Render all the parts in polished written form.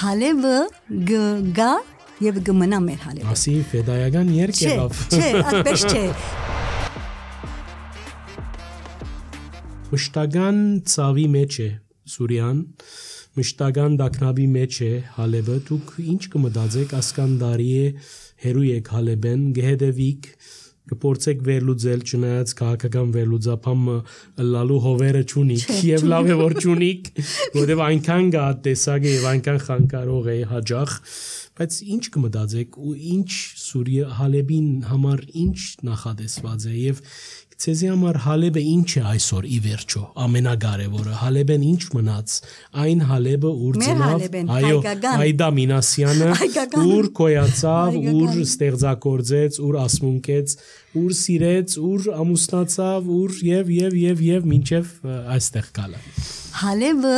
հալևը գա եւ գմնա մեր հալևը։ Ասի ֆեդայական երկ եղավ։ Չէ, այդպես չէ։ Մշտական ծավի մեջ է Սուրյան, մշտական դակնաբի մեջ է հալևը, դուք ինչ կմտածեք ասկան դարի է հերու եք հալեբեն, գհեդևիկ, կփորձեք վերլուծել չնայած քաղաքական վերլուծապամը լալու հովերը չունիք եւ լավ է որ չունիք, որովհետեւ այնքան գա տեսակ է եւ այնքան խանգարող է հաջող, բայց ինչ կմտածեք ու ինչ Սուրիա հալեբին համար ինչ նախադեсված է եւ Ցեզի համար հալեբը ինչ է այսօր ի վերջո ամենակարևորը հալեբեն ինչ մնաց այն հալեբը ուր ծնավ այո Այդա Մինասյանը ուր կոյացավ ուր ստեղծագործեց ուր ասմունքեց ուր սիրեց ուր ամուսնացավ ուր եւ մինչեւ այստեղ գալը հալեբը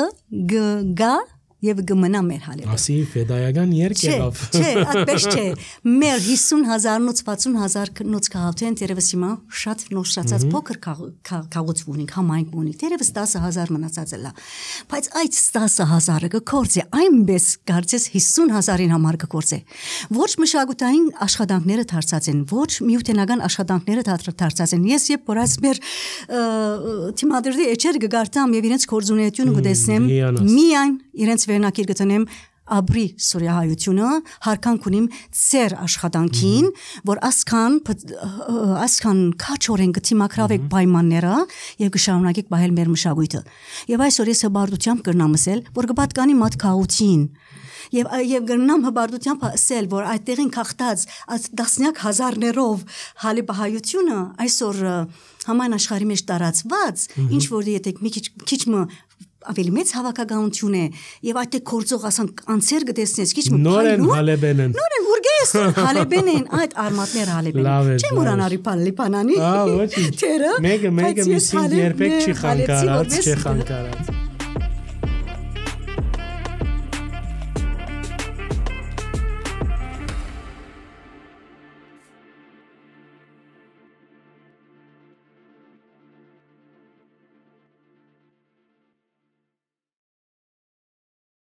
գա եւ գմնա մեր հալեբը ասի ֆեդայական երկ եղավ չէ այդպես չէ մեր 50000-ից 60000 նոց քաղաքեն դերևս հիմա շատ նորշացած փոքր քաղաք ունենք համայնք ունենք դերևս 10000 մնացած է լա բայց այդ 10000-ը կկործե այնպես կարծես 50000-ին համար կկործե ոչ մշակութային աշխատանքները դարձած են ոչ միութենական աշխատանքները դարձած են ես երբ որ այս մեր թիմադրի էջեր կգարտամ եւ իրենց կորձունեությունը կտեսնեմ միայն իրենց վերնակիր գտնեմ Աբրի Սուրիայությունը հարկանք ունիմ ծեր աշխատանքին, որ ասքան քաչորեն գտիմակրավեք պայմանները եւ կշարունակեք բայել մեր մշակույթը։ Եվ այսօր ես հբարդությամբ կրնամ ասել, որ կպատկանի մատ քաղաքին եւ կրնամ հբարդությամբ ասել, որ այդտեղին քաղտած դասնյակ հազարներով հալիբահայությունը այսօր համայն աշխարհի մեջ տարածված, ինչ որ եթե մի քիչ ավելի մեծ հավաքականություն է եւ այդ կորձող ասանք անցեր գտեսնես քիչ նորեն հալեբենեն նորեն ուրգես հալեբենեն այդ արմատներ հալեբենեն չեմ ուրանարի պանանի ոչ մեկը միսին երբեք չի խանգարած